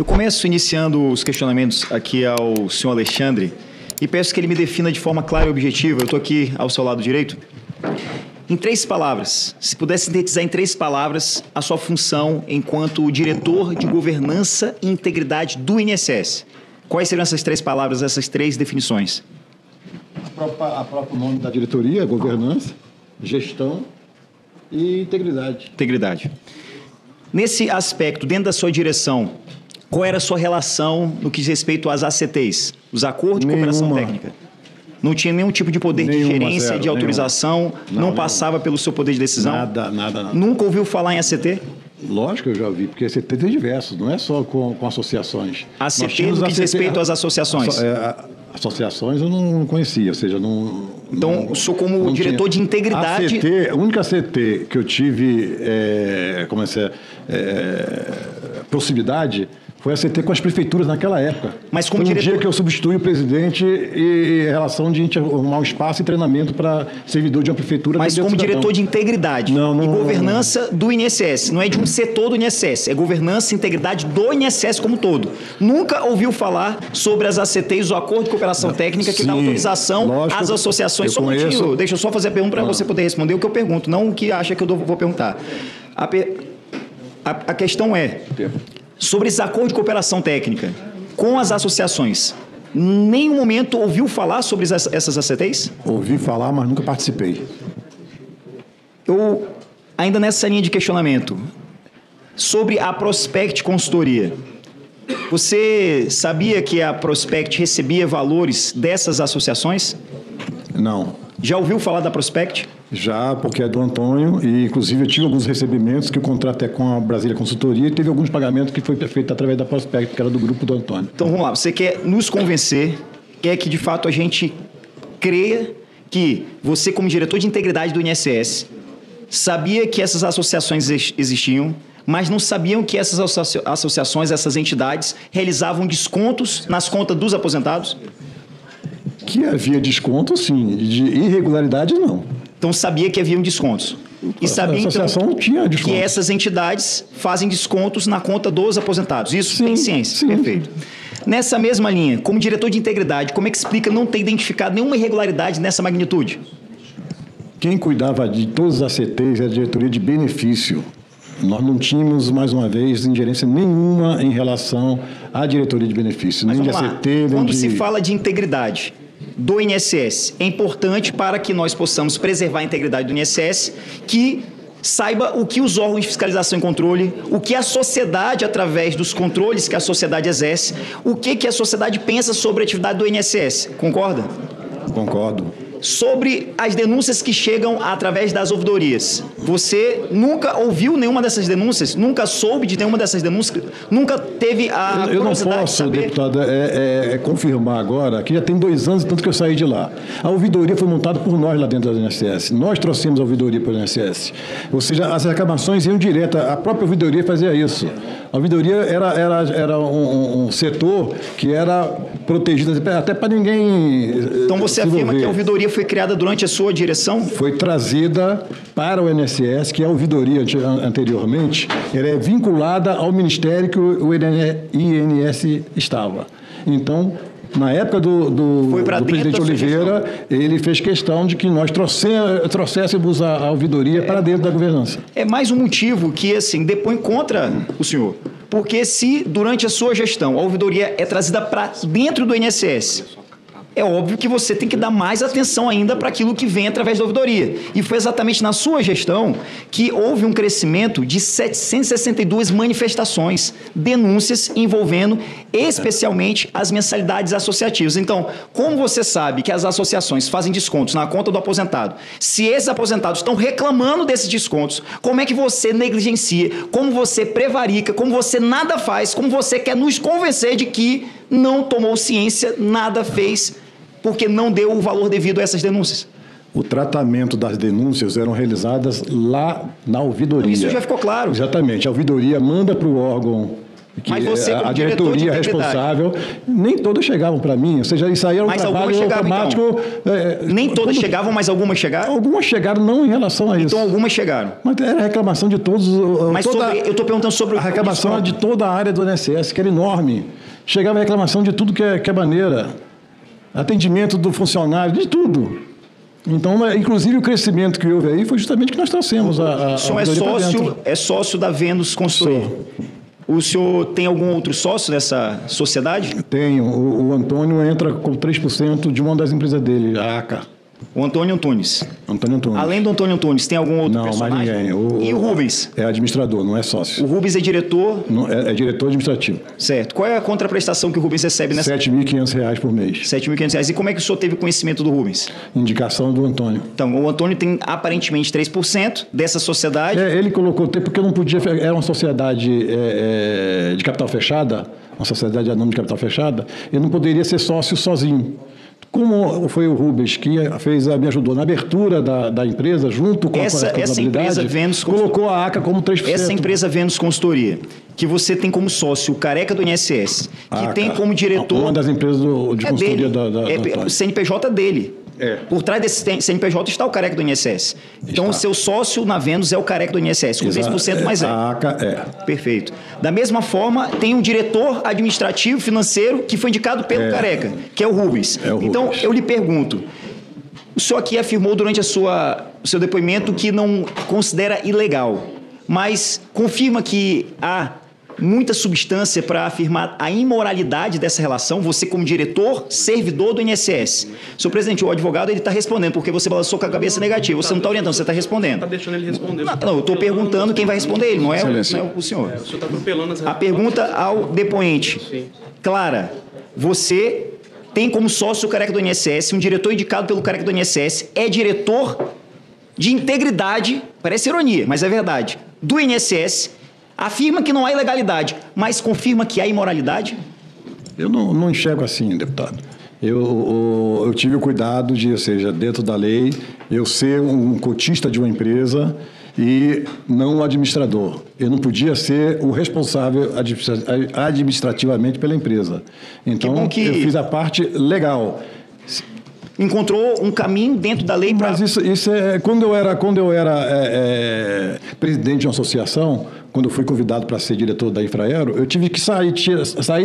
Eu começo iniciando os questionamentos aqui ao senhor Alexandre e peço que ele me defina de forma clara e objetiva, eu estou aqui ao seu lado direito, em 3 palavras, se pudesse sintetizar em 3 palavras a sua função enquanto diretor de governança e integridade do INSS. Quais seriam essas 3 palavras, essas 3 definições? A próprio nome da diretoria, governança, gestão e integridade. Integridade. Nesse aspecto, dentro da sua direção, qual era a sua relação no que diz respeito às ACTs, os Acordos de Cooperação Técnica? Não tinha nenhum tipo de poder de gerência, zero, de autorização, não passava pelo seu poder de decisão? Nada. Nunca ouviu falar em ACT? Lógico que eu já ouvi, porque ACT tem diversos, não é só com associações. ACT no que diz respeito às associações? Associações eu não conhecia, ou seja, não... Então, o senhor como diretor de integridade... A única ACT que eu tive, proximidade... Foi a CT com as prefeituras naquela época. Mas como foi um dia que eu substituí o presidente em relação de a gente arrumar um espaço e treinamento para servidor de uma prefeitura. Mas como diretor de integridade e governança do INSS. Não é de um setor do INSS, é governança e integridade do INSS como um todo. Nunca ouviu falar sobre as ACTs, o Acordo de Cooperação Técnica, que dá autorização às associações. Só um minutinho, deixa eu só fazer a pergunta para você poder responder o que eu pergunto, não o que acha que eu vou perguntar. A questão é... Sobre esse acordo de cooperação técnica com as associações, em nenhum momento ouviu falar sobre essas ACTs? Ouvi falar, mas nunca participei. Eu, ainda nessa linha de questionamento, sobre a Prospect Consultoria, você sabia que a Prospect recebia valores dessas associações? Não. Já ouviu falar da Prospect? Já, porque é do Antônio, e inclusive eu tive alguns recebimentos que o contrato é com a Brasília Consultoria e teve alguns pagamentos que foi feito através da Prospect, que era do grupo do Antônio. Então vamos lá, você quer nos convencer, quer que de fato a gente creia que você, como diretor de integridade do INSS, sabia que essas associações existiam, mas não sabiam que essas associações, essas entidades, realizavam descontos nas contas dos aposentados? Que havia desconto, sim. De irregularidade, não. Então, sabia que haviam descontos. E sabia, então, tinha desconto. Que essas entidades fazem descontos na conta dos aposentados. Isso sim, tem ciência. Sim. Perfeito. Nessa mesma linha, como diretor de integridade, como é que explica não ter identificado nenhuma irregularidade nessa magnitude? Quem cuidava de todas as ACTs era a diretoria de benefício. Nós não tínhamos, mais uma vez, ingerência nenhuma em relação à diretoria de benefício. Mas nem vamos de lá. ACT, nem Quando se fala de integridade do INSS, é importante para que nós possamos preservar a integridade do INSS, que saiba o que os órgãos de fiscalização e controle, o que a sociedade, através dos controles que a sociedade exerce, o que a sociedade pensa sobre a atividade do INSS. Concorda? Concordo. Sobre as denúncias que chegam através das ouvidorias. Você nunca ouviu nenhuma dessas denúncias? Nunca soube de nenhuma dessas denúncias? Nunca teve a Eu não posso, deputado, confirmar agora, que já tem 2 anos, tanto que eu saí de lá. A ouvidoria foi montada por nós lá dentro do INSS. Nós trouxemos a ouvidoria para o INSS. Ou seja, as reclamações iam direto. A própria ouvidoria fazia isso. A ouvidoria era um setor que era protegido até para ninguém. Então você afirma que a ouvidoria foi criada durante a sua direção? Foi trazida para o INSS, que a ouvidoria anteriormente era vinculada ao ministério que o INSS estava. Então, na época do presidente Oliveira, ele fez questão de que nós trouxéssemos a ouvidoria para dentro da governança. É mais um motivo que, assim, depõe contra o senhor. Porque se, durante a sua gestão, a ouvidoria é trazida para dentro do INSS, é óbvio que você tem que dar mais atenção ainda para aquilo que vem através da ouvidoria. E foi exatamente na sua gestão que houve um crescimento de 762 manifestações, denúncias envolvendo especialmente as mensalidades associativas. Então, como você sabe que as associações fazem descontos na conta do aposentado, se esses aposentados estão reclamando desses descontos, como é que você negligencia, como você prevarica, como você nada faz, como você quer nos convencer de que não tomou ciência, nada fez, porque não deu o valor devido a essas denúncias? O tratamento das denúncias eram realizadas lá na ouvidoria. Isso já ficou claro. Exatamente. A ouvidoria manda para o órgão Que mas você, como a diretor de diretoria integridade, responsável, nem todas chegavam para mim, ou seja, isso aí era um mas trabalho algumas chegavam, automático. então. Nem todas chegavam, mas algumas chegaram? Algumas chegaram não em relação a isso. Então algumas chegaram. Mas era reclamação de todos. Mas eu estou perguntando sobre a reclamação de toda a área do INSS, que era enorme. Chegava a reclamação de tudo que é maneira. Atendimento do funcionário, de tudo. Então, inclusive, o crescimento que houve aí foi justamente que nós trouxemos a O senhor é sócio da Venus Consultoria. O senhor tem algum outro sócio nessa sociedade? Tenho. O Antônio entra com 3% de uma das empresas dele, a ACA. O Antônio Antunes. Antônio Antunes. Além do Antônio Antunes, tem algum outro personagem? Não, mais ninguém. E o Rubens? É administrador, não é sócio. O Rubens é diretor? Não, é diretor administrativo. Certo. Qual é a contraprestação que o Rubens recebe nessa? R$ 7.500 por mês. R$ 7.500. E como é que o senhor teve conhecimento do Rubens? Indicação do Antônio. Então, o Antônio tem aparentemente 3% dessa sociedade. Ele colocou, porque não podia, era uma sociedade de capital fechada, uma sociedade anônima de capital fechada, ele não poderia ser sócio sozinho. Como foi o Rubens que me ajudou na abertura da empresa, junto com a contabilidade, essa empresa Venus colocou a ACA como 3%. Essa empresa Venus Consultoria, que você tem como sócio o Careca do INSS, que tem como diretor... Uma das empresas de consultoria o CNPJ dele. Por trás desse CNPJ está o Careca do INSS. Então, o seu sócio na Venus é o Careca do INSS, com 3% mais A ACA Perfeito. Da mesma forma, tem um diretor administrativo financeiro que foi indicado pelo Careca, que é o Rubens. Então, eu lhe pergunto, o senhor aqui afirmou durante o seu depoimento que não considera ilegal, mas confirma que há muita substância para afirmar a imoralidade dessa relação, você como diretor, servidor do INSS. Senhor presidente, o advogado está respondendo, porque você balançou com a cabeça negativa. Você não está orientando, você está respondendo. Está deixando ele responder. Não, eu estou perguntando quem vai responder ele, não é o senhor. O senhor está atropelando as A pergunta ao depoente. Sim. Clara, você tem como sócio o Careca do INSS, um diretor indicado pelo Careca do INSS, é diretor de integridade, parece ironia, mas é verdade, do INSS, afirma que não há ilegalidade, mas confirma que há imoralidade? Eu não enxergo assim, deputado. Eu tive o cuidado de, ou seja, dentro da lei, eu ser um cotista de uma empresa e não o administrador. Eu não podia ser o responsável administrativamente pela empresa. Então, eu fiz a parte legal. Encontrou um caminho dentro da lei para... Mas isso é... Quando eu era presidente de uma associação, quando eu fui convidado para ser diretor da Infraero, eu tive que sair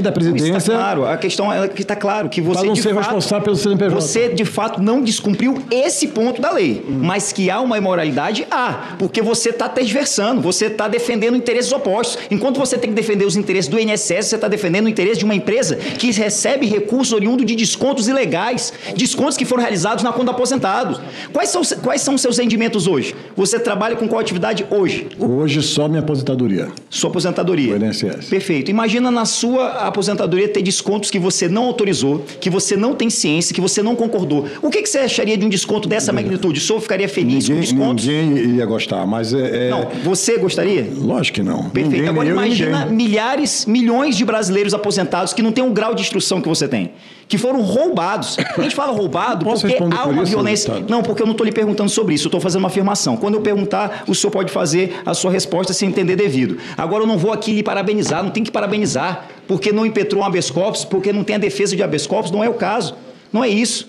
da presidência... Está claro, a questão é que está claro que você, para não ser responsável pelo CNPJ. Você, de fato, não descumpriu esse ponto da lei, mas que há uma imoralidade, porque você está tergiversando, você está defendendo interesses opostos. Enquanto você tem que defender os interesses do INSS, você está defendendo o interesse de uma empresa que recebe recursos oriundos de descontos ilegais, descontos que foram realizados na conta do aposentado. Quais são os seus rendimentos hoje? Você trabalha com qual atividade hoje? Hoje só minha aposentadoria. Sua aposentadoria. O INSS. Perfeito. Imagina na sua aposentadoria ter descontos que você não autorizou, que você não tem ciência, que você não concordou. O que você acharia de um desconto dessa magnitude? O senhor ficaria feliz com descontos? Ninguém ia gostar, mas Não, você gostaria? Lógico que não. Perfeito. Agora imagina milhões de brasileiros aposentados que não têm um grau de instrução que você tem, que foram roubados. A gente fala roubado porque há uma violência. Não, porque eu não estou lhe perguntando sobre isso, eu estou fazendo uma afirmação. Quando eu perguntar, o senhor pode fazer a sua resposta sem entender devido. Agora eu não vou aqui lhe parabenizar, não tem que parabenizar, porque não impetrou um habeas corpus, porque não tem a defesa de habeas corpus, não é o caso. Não é isso.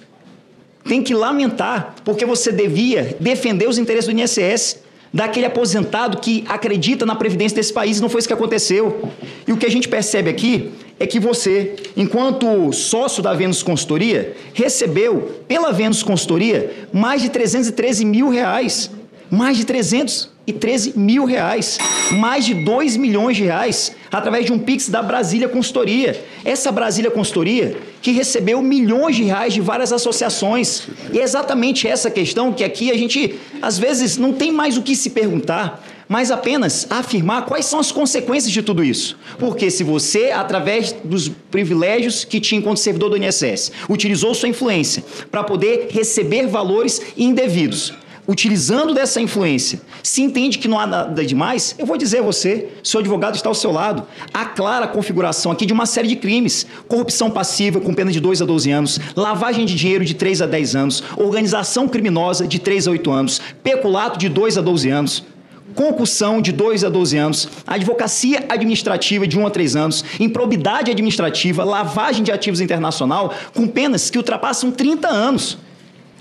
Tem que lamentar, porque você devia defender os interesses do INSS, daquele aposentado que acredita na previdência desse país, e não foi isso que aconteceu. E o que a gente percebe aqui é que você, enquanto sócio da Venus Consultoria, recebeu pela Venus Consultoria mais de R$313 mil, mais de R$313 mil, mais de R$2 milhões, através de um Pix da Brasília Consultoria. Essa Brasília Consultoria que recebeu milhões de reais de várias associações. E é exatamente essa questão que aqui a gente, às vezes, não tem mais o que se perguntar, mas apenas afirmar quais são as consequências de tudo isso. Porque se você, através dos privilégios que tinha enquanto servidor do INSS, utilizou sua influência para poder receber valores indevidos, utilizando dessa influência, se entende que não há nada demais, eu vou dizer a você, seu advogado está ao seu lado, há clara configuração aqui de uma série de crimes: corrupção passiva com pena de 2 a 12 anos, lavagem de dinheiro de 3 a 10 anos, organização criminosa de 3 a 8 anos, peculato de 2 a 12 anos. concussão de 2 a 12 anos, advocacia administrativa de 1 a 3 anos, improbidade administrativa, lavagem de ativos internacional, com penas que ultrapassam 30 anos.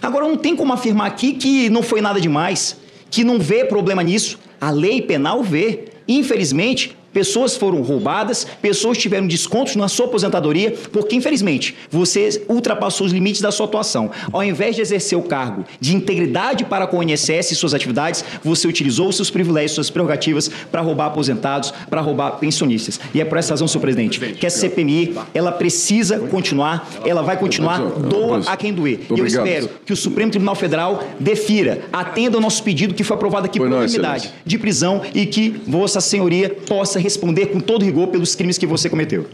Agora, não tem como afirmar aqui que não foi nada demais, que não vê problema nisso. A lei penal vê. Infelizmente, pessoas foram roubadas, pessoas tiveram descontos na sua aposentadoria, porque, infelizmente, você ultrapassou os limites da sua atuação. Ao invés de exercer o cargo de integridade para com o INSS e suas atividades, você utilizou os seus privilégios, suas prerrogativas para roubar aposentados, para roubar pensionistas. E é por essa razão, senhor presidente, que a CPMI, ela precisa continuar, ela vai continuar, doa a quem doer. E eu espero que o Supremo Tribunal Federal defira, atenda ao nosso pedido que foi aprovado aqui por unanimidade de prisão e que Vossa Senhoria possa responder com todo rigor pelos crimes que você cometeu.